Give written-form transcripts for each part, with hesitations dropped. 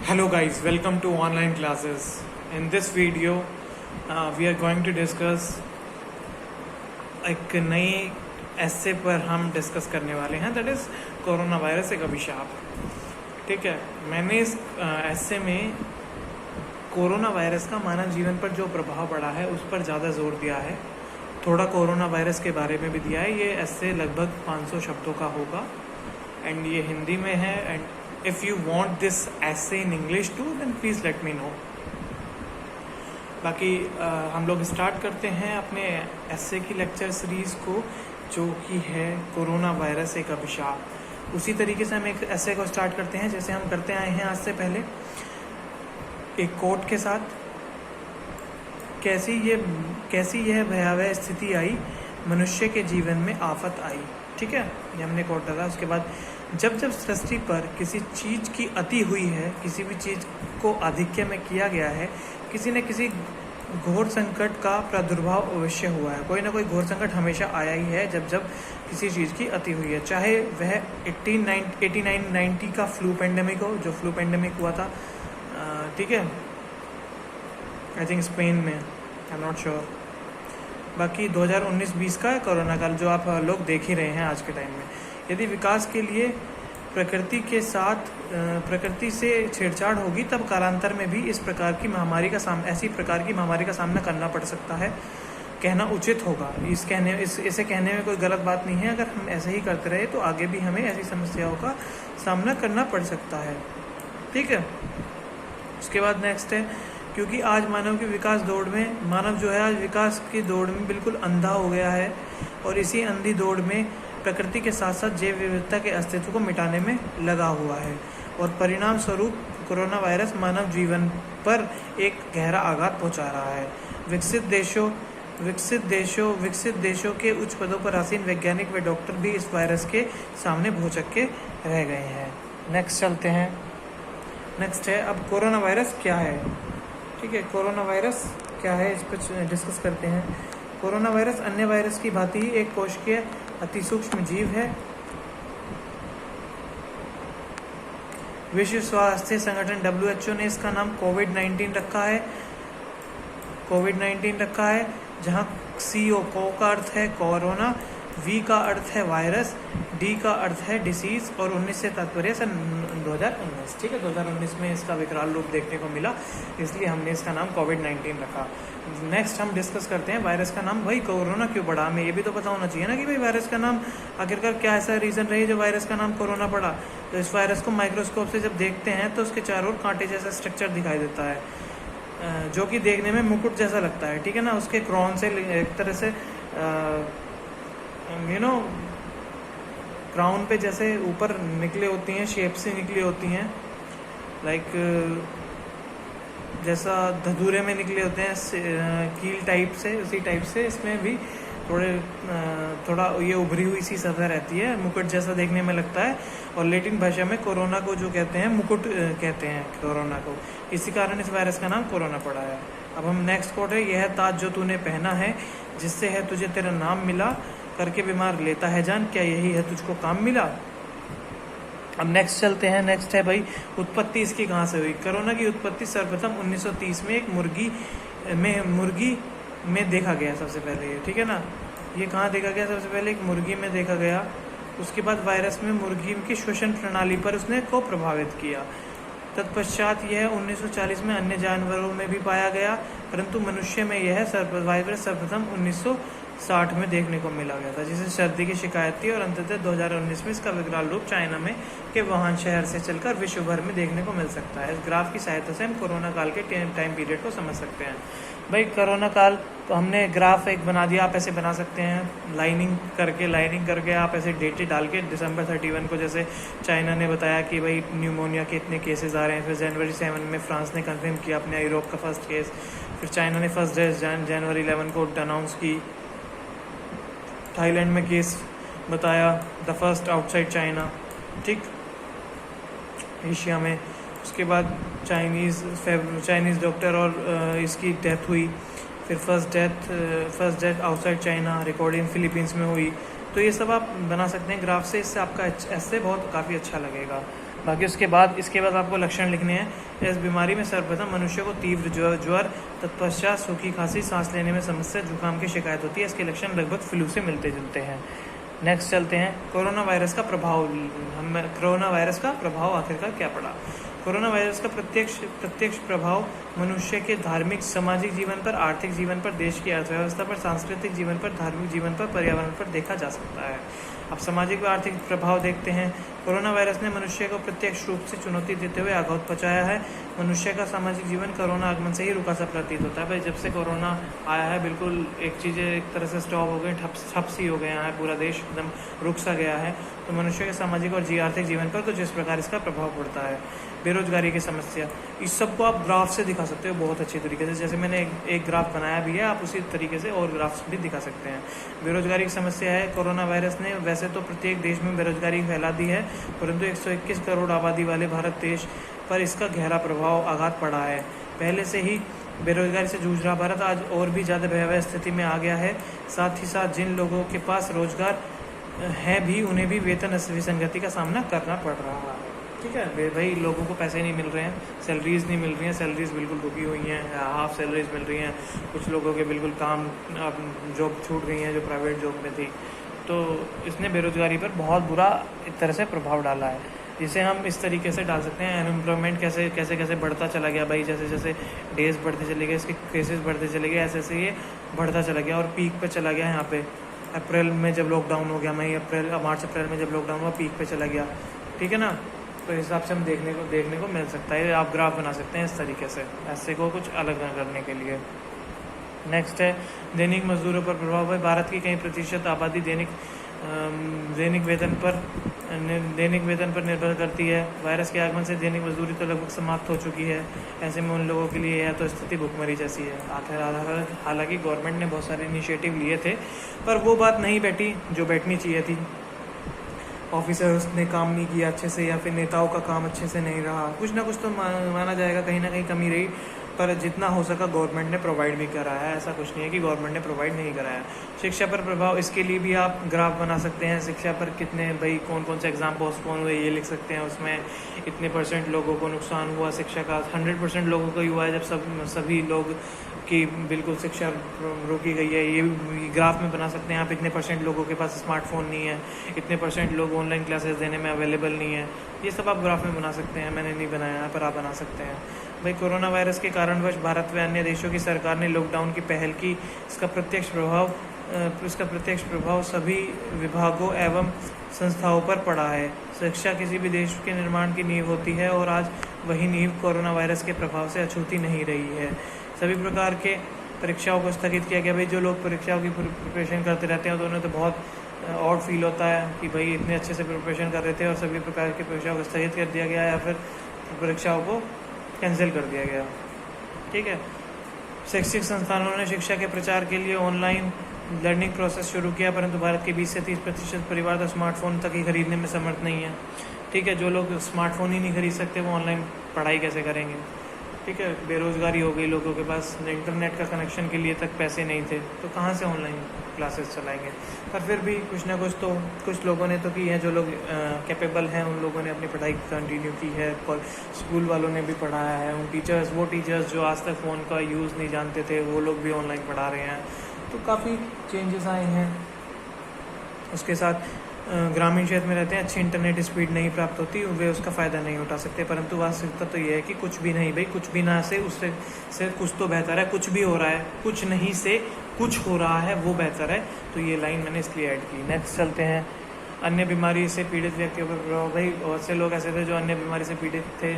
Hello guys, welcome to online classes. In this video, we are going to discuss एक नई ऐसे पर हम डिस्कस करने वाले हैं, दैट इज़ कोरोना वायरस एक अभिशाप। ठीक है, मैंने इस ऐसे में कोरोना वायरस का मानव जीवन पर जो प्रभाव पड़ा है उस पर ज़्यादा जोर दिया है। थोड़ा कोरोना वायरस के बारे में भी दिया है। ये ऐसे लगभग 500 शब्दों का होगा एंड ये हिंदी में है। And if you want this essay in English too, then please let me know. बाकी हम लोग स्टार्ट करते हैं अपने ऐसे की लेक्चर सीरीज़ को, जो कि है कोरोना वायरस एक अभिशाप। उसी तरीके से हम एक ऐसे को स्टार्ट करते हैं जैसे हम करते आए हैं आज से पहले, एक कोट के साथ। कैसी यह भयावह स्थिति आई, मनुष्य के जीवन में आफत आई। ठीक है, ये हमने कोट डाला। उसके बाद जब सृष्टि पर किसी चीज़ की अति हुई है, किसी भी चीज़ को आधिक्य में किया गया है, किसी न किसी घोर संकट का प्रादुर्भाव अवश्य हुआ है। कोई ना कोई घोर संकट हमेशा आया ही है जब किसी चीज़ की अति हुई है, चाहे वह 89-90 का फ्लू पेंडेमिक हो, जो फ्लू पेंडेमिक हुआ था। ठीक है, आई थिंक स्पेन में, आई एम नॉट श्योर। बाकी 2019-20 का कोरोना काल जो आप लोग देख ही रहे हैं आज के टाइम में। यदि विकास के लिए प्रकृति से छेड़छाड़ होगी, तब कालांतर में भी ऐसी प्रकार की महामारी का सामना करना पड़ सकता है, कहना उचित होगा। इसे कहने में कोई गलत बात नहीं है। अगर हम ऐसे ही करते रहे तो आगे भी हमें ऐसी समस्याओं का सामना करना पड़ सकता है। ठीक है, उसके बाद नेक्स्ट है, क्योंकि आज मानव जो है आज विकास की दौड़ में बिल्कुल अंधा हो गया है, और इसी अंधी दौड़ में प्रकृति के साथ साथ जैव विविधता के अस्तित्व को मिटाने में लगा हुआ है, और परिणाम स्वरूप कोरोना वायरस मानव जीवन पर एक गहरा आघात पहुंचा रहा है। विकसित देशों के उच्च पदों पर आसीन वैज्ञानिक व डॉक्टर भी इस वायरस के सामने भौचक्के के रह गए हैं। नेक्स्ट चलते हैं। नेक्स्ट है, अब कोरोना वायरस क्या है। ठीक है, कोरोना वायरस क्या है, इस पर डिस्कस करते हैं। कोरोना वायरस अन्य वायरस की भांति ही एक कोशिकीय अति सूक्ष्म जीव है। विश्व स्वास्थ्य संगठन WHO ने इसका नाम कोविड-19 रखा है, जहां CO को का अर्थ है कोरोना, V का अर्थ है वायरस, D का अर्थ है डिसीज, और 19 से तात्पर्य सन 2019। ठीक है, 2019 में इसका विकराल रूप देखने को मिला, इसलिए हमने इसका नाम कोविड-19 रखा। नेक्स्ट हम डिस्कस करते हैं वायरस का नाम। भाई कोरोना क्यों पड़ा, हमें ये भी तो पता होना चाहिए ना कि भाई वायरस का नाम आखिरकार क्या ऐसा रीज़न रही जो वायरस का नाम कोरोना पड़ा। तो इस वायरस को माइक्रोस्कोप से जब देखते हैं तो उसके चारों ओर कांटे जैसा स्ट्रक्चर दिखाई देता है, जो कि देखने में मुकुट जैसा लगता है। ठीक है ना, उसके क्रॉन से एक तरह से क्राउन पे जैसे ऊपर निकले होती हैं, शेप से निकली होती हैं, लाइक जैसा धतूरे में निकले होते हैं कील टाइप से, उसी टाइप से इसमें भी थोड़ा ये उभरी हुई सी सतह रहती है, मुकुट जैसा देखने में लगता है। और लैटिन भाषा में कोरोना को जो कहते हैं मुकुट कहते हैं कोरोना को, इसी कारण इस वायरस का नाम कोरोना पड़ा है। अब हम नेक्स्ट कोट है, यह ताज जो तूने पहना है, जिससे है तुझे तेरा नाम मिला, करके बीमार लेता है जान, क्या यही है तुझको काम मिला। अब नेक्स्ट चलते हैं। नेक्स्ट है भाई, उत्पत्ति इसकी कहाँ से हुई। कोरोना की उत्पत्ति सर्वप्रथम 1930 में एक मुर्गी में देखा गया सबसे पहले ये। ठीक है ना, ये कहाँ देखा गया सबसे पहले, एक मुर्गी में देखा गया। उसके बाद वायरस में मुर्गी की श्वसन प्रणाली पर उसने को प्रभावित किया। तत्पश्चात यह 1940 में अन्य जानवरों में भी पाया गया, परंतु मनुष्य में यह वायरस सर्वप्रथम 1960 में देखने को मिला गया था, जिसे सर्दी की शिकायत थी। और अंततः 2019 में इसका विकराल रूप चाइना में के वुहान शहर से चलकर विश्व भर में देखने को मिल सकता है। इस ग्राफ की सहायता से हम कोरोना काल के टाइम पीरियड को समझ सकते हैं। भाई कोरोना काल तो हमने ग्राफ एक बना दिया, आप ऐसे बना सकते हैं लाइनिंग करके आप ऐसे डेट डाल के December 31 को, जैसे चाइना ने बताया कि भाई न्यूमोनिया के इतने केसेस आ रहे हैं, फिर January 7 में फ्रांस ने कंफर्म किया अपने यूरोप का फर्स्ट केस, फिर चाइना ने फर्स्ट डे January 11 को अनाउंस की, थाईलैंड में केस बताया, द फर्स्ट आउटसाइड चाइना। ठीक, एशिया में। उसके बाद चाइनीज़ डॉक्टर और इसकी डेथ हुई। फिर first death outside China recording Philippines में हुई। तो ये सब आप बना सकते हैं ग्राफ से, इससे आपका ऐसे बहुत काफ़ी अच्छा लगेगा। बाकी इसके बाद आपको लक्षण लिखने हैं। इस बीमारी में सर्वप्रथम मनुष्य को तीव्र ज्वर, तत्पश्चात सूखी खांसी, सांस लेने में समस्या, जुकाम की शिकायत होती है। इसके लक्षण लगभग फ्लू से मिलते जुलते हैं। नेक्स्ट चलते हैं कोरोना वायरस का प्रभाव आखिरकार क्या पड़ा। कोरोना वायरस का प्रत्यक्ष प्रभाव मनुष्य के धार्मिक सामाजिक जीवन पर, आर्थिक जीवन पर, देश की अर्थव्यवस्था पर, सांस्कृतिक जीवन पर, धार्मिक जीवन पर, पर्यावरण पर देखा जा सकता है। अब सामाजिक व आर्थिक प्रभाव देखते हैं। कोरोना वायरस ने मनुष्य को प्रत्यक्ष रूप से चुनौती देते हुए आघात पहुंचाया है। मनुष्य का सामाजिक जीवन कोरोना आगमन से ही रुका सा प्रतीत होता है। भाई जब से कोरोना आया है बिल्कुल एक चीज़ें एक तरह से स्टॉप हो गई, ठप सी हो गया है, पूरा देश एकदम रुक सा गया है। तो मनुष्य के सामाजिक और आर्थिक जीवन पर कुछ इस प्रकार इसका प्रभाव पड़ता है। बेरोजगारी की समस्या, इस सब को आप ग्राफ से दिखा सकते हो बहुत अच्छी तरीके से। जैसे मैंने एक ग्राफ बनाया भी है, आप उसी तरीके से और ग्राफ्स भी दिखा सकते हैं। बेरोजगारी की समस्या है। कोरोना वायरस ने वैसे तो प्रत्येक देश में बेरोजगारी फैला दी है, परंतु 121 करोड़ आबादी वाले भारत देश पर इसका गहरा प्रभाव आघात पड़ा है। पहले से ही बेरोजगारी से जूझ रहा भारत आज और भी ज़्यादा भयावह स्थिति में आ गया है। साथ ही साथ जिन लोगों के पास रोजगार है भी, उन्हें भी वेतन विसंगति का सामना करना पड़ रहा है। ठीक है भाई, लोगों को पैसे नहीं मिल रहे हैं, सैलरीज नहीं मिल रही हैं, सैलरीज बिल्कुल रुकी हुई हैं, हाफ सैलरीज मिल रही हैं। कुछ लोगों के बिल्कुल काम जॉब छूट गई हैं जो प्राइवेट जॉब में थी। तो इसने बेरोजगारी पर बहुत बुरा एक तरह से प्रभाव डाला है, जिसे हम इस तरीके से डाल सकते हैं। अनएम्प्लॉयमेंट कैसे बढ़ता चला गया भाई, जैसे जैसे डेज बढ़ते चले गए, इसके केसेस बढ़ते चले गए, ऐसे ऐसे ये बढ़ता चला गया और पीक पे चला गया। यहाँ पे अप्रैल में जब लॉकडाउन हो गया, मार्च अप्रैल में जब लॉकडाउन हुआ, पीक पे चला गया। ठीक है ना, तो इस हिसाब से हम देखने को मिल सकता है। आप ग्राफ बना सकते हैं इस तरीके से, ऐसे को कुछ अलग न करने के लिए। नेक्स्ट है दैनिक मजदूरों पर प्रभाव है। भारत की कई प्रतिशत आबादी दैनिक वेतन पर निर्भर करती है। वायरस के आगमन से दैनिक मजदूरी तो लगभग समाप्त हो चुकी है। ऐसे में उन लोगों के लिए यह तो स्थिति भुखमरी जैसी है। हालांकि गवर्नमेंट ने बहुत सारे इनिशिएटिव लिए थे, पर वो बात नहीं बैठी जो बैठनी चाहिए थी। ऑफिसर्स ने काम नहीं किया अच्छे से, या फिर नेताओं का काम अच्छे से नहीं रहा। कुछ ना कुछ तो माना जाएगा, कहीं ना कहीं कमी रही, पर जितना हो सका गवर्नमेंट ने प्रोवाइड भी कराया है। ऐसा कुछ नहीं है कि गवर्नमेंट ने प्रोवाइड नहीं कराया। शिक्षा पर प्रभाव, इसके लिए भी आप ग्राफ बना सकते हैं। शिक्षा पर कितने भाई कौन से एग्जाम पोस्टपोन हुए ये लिख सकते हैं। उसमें इतने % लोगों को नुकसान हुआ शिक्षा का। 100% लोगों को ही हुआ है जब सभी लोग की बिल्कुल शिक्षा रोकी गई है। ये ग्राफ में बना सकते हैं आप। इतने % लोगों के पास स्मार्टफोन नहीं है, इतने % लोग ऑनलाइन क्लासेस देने में अवेलेबल नहीं है। ये सब आप ग्राफ में बना सकते हैं। मैंने नहीं बनाया है, पर आप बना सकते हैं। भाई कोरोना वायरस के कारणवश भारत व अन्य देशों की सरकार ने लॉकडाउन की पहल की। इसका प्रत्यक्ष प्रभाव सभी विभागों एवं संस्थाओं पर पड़ा है। शिक्षा किसी भी देश के निर्माण की नींव होती है, और आज वही नींव कोरोना वायरस के प्रभाव से अछूती नहीं रही है। सभी प्रकार के परीक्षाओं को स्थगित किया गया। भाई जो लोग परीक्षाओं की प्रिपरेशन करते रहते हैं तो उन्हें तो बहुत ऑड फील होता है कि भाई इतने अच्छे से प्रिपरेशन कर रहे थे और सभी प्रकार की परीक्षाओं को स्थगित कर दिया गया या फिर परीक्षाओं को कैंसिल कर दिया गया। ठीक है, शैक्षिक संस्थानों ने शिक्षा के प्रचार के लिए ऑनलाइन लर्निंग प्रोसेस शुरू किया, परंतु भारत के 20 से 30% परिवार तो स्मार्टफोन तक ही खरीदने में समर्थ नहीं है। ठीक है, जो लोग स्मार्टफोन ही नहीं खरीद सकते वो ऑनलाइन पढ़ाई कैसे करेंगे। ठीक है, बेरोजगारी हो गई, लोगों के पास इंटरनेट का कनेक्शन के लिए तक पैसे नहीं थे, तो कहाँ से ऑनलाइन क्लासेस चलाएंगे। पर फिर भी कुछ ना कुछ लोगों ने तो की है। जो लोग कैपेबल हैं उन लोगों ने अपनी पढ़ाई कंटिन्यू की है, और स्कूल वालों ने भी पढ़ाया है। वो टीचर्स जो आज तक फ़ोन का यूज़ नहीं जानते थे वो लोग भी ऑनलाइन पढ़ा रहे हैं। तो काफ़ी चेंजेस आए हैं। उसके साथ ग्रामीण क्षेत्र में रहते हैं, अच्छी इंटरनेट स्पीड नहीं प्राप्त होती, वे उसका फ़ायदा नहीं उठा सकते। परंतु वास्तविकता तो ये है कि कुछ भी नहीं भाई, कुछ भी ना से उससे कुछ तो बेहतर है। कुछ भी हो रहा है, कुछ नहीं से कुछ हो रहा है, वो बेहतर है। तो ये लाइन मैंने इसलिए ऐड की। नेक्स्ट चलते हैं अन्य बीमारी से पीड़ित व्यक्तियों पर प्रभाव। भाई बहुत से लोग ऐसे थे जो अन्य बीमारी से पीड़ित थे,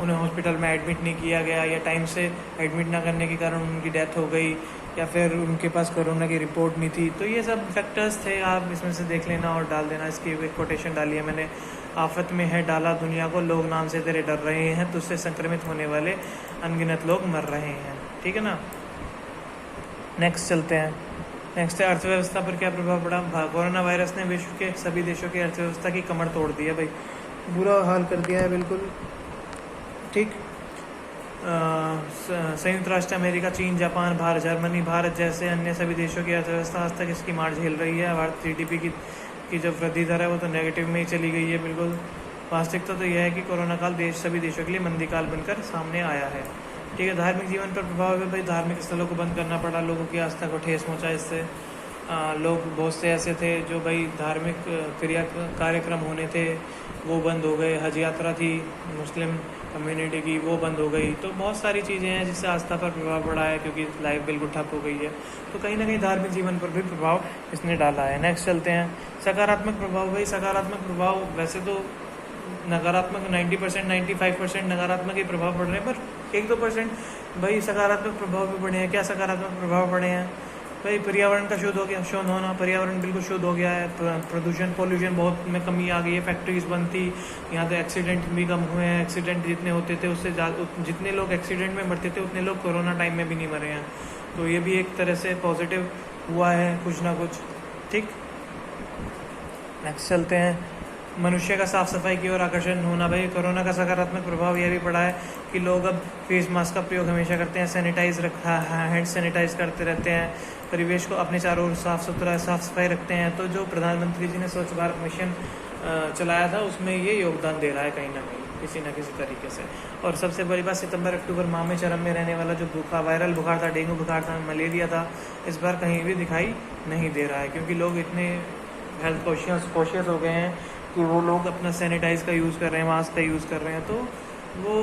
उन्हें हॉस्पिटल में एडमिट नहीं किया गया, या टाइम से एडमिट ना करने के कारण उनकी डेथ हो गई, या फिर उनके पास कोरोना की रिपोर्ट नहीं थी। तो ये सब फैक्टर्स थे, आप इसमें से देख लेना और डाल देना। इसकी एक कोटेशन डाली है मैंने, आफत में है डाला दुनिया को, लोग नाम से तेरे डर रहे हैं, तुझसे संक्रमित होने वाले अनगिनत लोग मर रहे हैं। ठीक है ना, नेक्स्ट चलते हैं। नेक्स्ट है अर्थव्यवस्था पर क्या प्रभाव पड़ा। कोरोना वायरस ने विश्व के सभी देशों की अर्थव्यवस्था की कमर तोड़ दी है भाई, बुरा हाल कर दिया है बिल्कुल। ठीक, संयुक्त राष्ट्र अमेरिका, चीन, जापान, जर्मनी, भारत जैसे अन्य सभी देशों की अर्थव्यवस्था आज तक इसकी मार झेल रही है। भारत GDP की जो वृद्धि दर है वो तो नेगेटिव में ही चली गई है बिल्कुल। वास्तविकता तो यह है कि कोरोना काल सभी देशों के लिए मंदी काल बनकर सामने आया है। ठीक है, धार्मिक जीवन पर प्रभाव है भाई। धार्मिक स्थलों को बंद करना पड़ा, लोगों की आस्था को ठेस पहुँचा इससे। लोग बहुत से ऐसे थे जो भाई धार्मिक कार्यक्रम होने थे वो बंद हो गए। हज यात्रा थी मुस्लिम कम्युनिटी की, वो बंद हो गई। तो बहुत सारी चीज़ें हैं जिससे आस्था पर प्रभाव पड़ा है, क्योंकि लाइफ बिल्कुल ठप हो गई है। तो कहीं ना कहीं धार्मिक जीवन पर भी प्रभाव इसने डाला है। नेक्स्ट चलते हैं, सकारात्मक प्रभाव। भाई सकारात्मक प्रभाव, वैसे तो नकारात्मक 90% 95% नकारात्मक ही प्रभाव पड़ रहे हैं, पर 1-2% भाई सकारात्मक प्रभाव भी पड़े हैं। क्या सकारात्मक प्रभाव पड़े हैं भाई? पर्यावरण का शुद्ध होना, पर्यावरण बिल्कुल शुद्ध हो गया है। प्रदूषण पॉल्यूशन बहुत में कमी आ गई है। फैक्ट्रीज बंद थी, यहाँ पे एक्सीडेंट भी कम हुए हैं। एक्सीडेंट जितने होते थे उससे जितने लोग एक्सीडेंट में मरते थे उतने लोग कोरोना टाइम में भी नहीं मरे हैं। तो ये भी एक तरह से पॉजिटिव हुआ है कुछ ना कुछ। ठीक, नेक्स्ट चलते हैं, मनुष्य का साफ सफाई की ओर आकर्षण होना। भाई कोरोना का सकारात्मक प्रभाव यह भी पड़ा है कि लोग अब फेस मास्क का प्रयोग हमेशा करते हैं, हैंड सैनिटाइज करते रहते हैं, परिवेश को अपने चारों ओर साफ सफाई रखते हैं। तो जो प्रधानमंत्री जी ने स्वच्छ भारत मिशन चलाया था उसमें ये योगदान दे रहा है कहीं ना कहीं, किसी न किसी तरीके से। और सबसे बड़ी बात, सितंबर-अक्टूबर माह में चरम में रहने वाला जो वायरल बुखार था, डेंगू बुखार था, मलेरिया था, इस बार कहीं भी दिखाई नहीं दे रहा है, क्योंकि लोग इतने हेल्थ कॉशियस हो गए हैं कि वो लोग अपना सैनिटाइज का यूज़ कर रहे हैं, मास्क का यूज़ कर रहे हैं। तो वो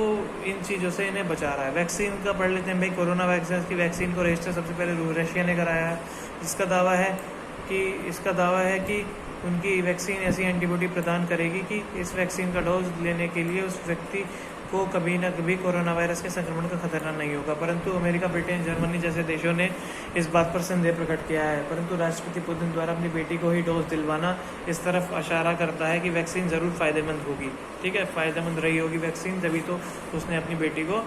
इन चीज़ों से इन्हें बचा रहा है। वैक्सीन का पढ़ लेते हैं भाई। कोरोना वैक्सीन को रजिस्टर सबसे पहले रशिया ने कराया है, जिसका दावा है कि उनकी वैक्सीन ऐसी एंटीबॉडी प्रदान करेगी कि इस वैक्सीन का डोज लेने के लिए उस व्यक्ति को कभी न कभी कोरोना वायरस के संक्रमण का खतरा नहीं होगा। परंतु अमेरिका, ब्रिटेन, जर्मनी जैसे देशों ने इस बात पर संदेह प्रकट किया है। परंतु राष्ट्रपति पुतिन द्वारा अपनी बेटी को ही डोज दिलवाना इस तरफ इशारा करता है कि वैक्सीन ज़रूर फ़ायदेमंद होगी। ठीक है, फ़ायदेमंद रही होगी वैक्सीन, तभी तो उसने अपनी बेटी को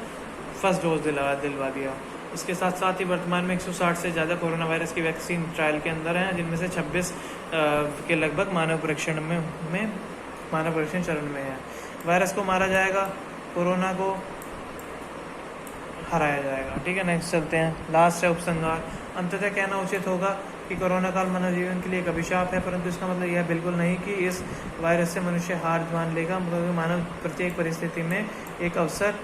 फर्स्ट डोज दिलवा दिया। इसके साथ साथ ही वर्तमान में 160 से ज़्यादा कोरोना वायरस की वैक्सीन ट्रायल के अंदर हैं, जिनमें से 26 के लगभग मानव परीक्षण चरण में है। वायरस को मारा जाएगा, कोरोना को हराया जाएगा। ठीक है, नेक्स्ट चलते हैं, लास्ट है उपसंहार। अंततः कहना उचित होगा कि कोरोना काल मानव जीवन के लिए एक अभिशाप है, परंतु इसका मतलब यह बिल्कुल नहीं कि इस वायरस से मनुष्य हार मान लेगा। मानव प्रत्येक परिस्थिति में एक अवसर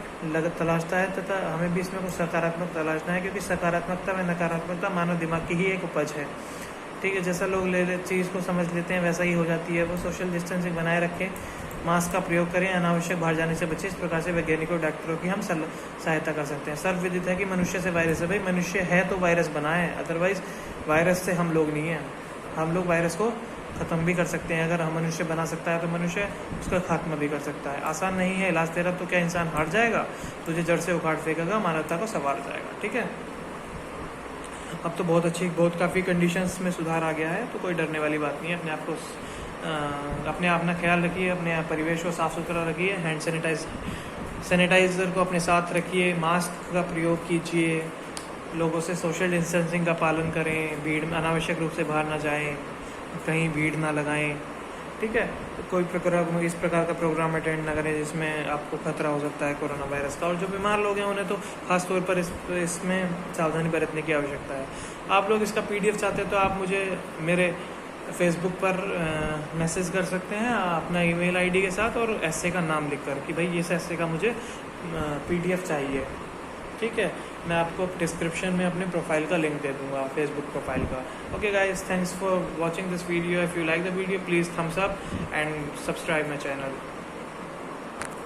तलाशता है, तथा हमें भी इसमें कुछ सकारात्मक तलाशना है, क्योंकि सकारात्मकता व नकारात्मकता मानव दिमाग की ही एक उपज है। ठीक है, जैसा लोग चीज़ को समझ लेते हैं वैसा ही हो जाती है। वो सोशल डिस्टेंसिंग बनाए रखें, मास्क का प्रयोग करें, अनावश्यक बाहर जाने से बचें। इस प्रकार से वैज्ञानिकों और डॉक्टरों की हम सहायता कर सकते हैं। सर्वविदित है कि मनुष्य से वायरस है। भाई मनुष्य है तो वायरस बना है, अदरवाइज वायरस से हम लोग नहीं हैं। हम लोग वायरस को ख़त्म भी कर सकते हैं। अगर हम मनुष्य बना सकता है तो मनुष्य उसका खात्मा भी कर सकता है। आसान नहीं है इलाज तेरा, तो क्या इंसान हार जाएगा? तुझे जड़ से उखाड़ फेंकेगा, मानवता को संवार जाएगा। ठीक है, अब तो बहुत काफ़ी कंडीशंस में सुधार आ गया है, तो कोई डरने वाली बात नहीं है। अपने आप ना ख्याल रखिए, अपने परिवेश को साफ़ सुथरा रखिए, हैंड सैनिटाइज़र को अपने साथ रखिए, मास्क का प्रयोग कीजिए, लोगों से सोशल डिस्टेंसिंग का पालन करें, भीड़ में अनावश्यक रूप से बाहर ना जाएं, कहीं भीड़ ना लगाएं। ठीक है, तो कोई इस प्रकार का प्रोग्राम अटेंड ना करें जिसमें आपको खतरा हो सकता है कोरोना वायरस का। और जो बीमार लोग हैं उन्हें तो खास तौर पर इसमें सावधानी बरतने की आवश्यकता है। आप लोग इसका PDF चाहते हैं तो आप मुझे मेरे फेसबुक पर मैसेज कर सकते हैं अपना ईमेल ID के साथ और ऐसे का नाम लिखकर कि भाई इस ऐसे का मुझे PDF चाहिए। ठीक है, मैं आपको डिस्क्रिप्शन में अपने प्रोफाइल का लिंक दे दूंगा, फेसबुक प्रोफाइल का। Okay guys, thanks for watching this video. If you like the video please Thums up and subscribe my channel.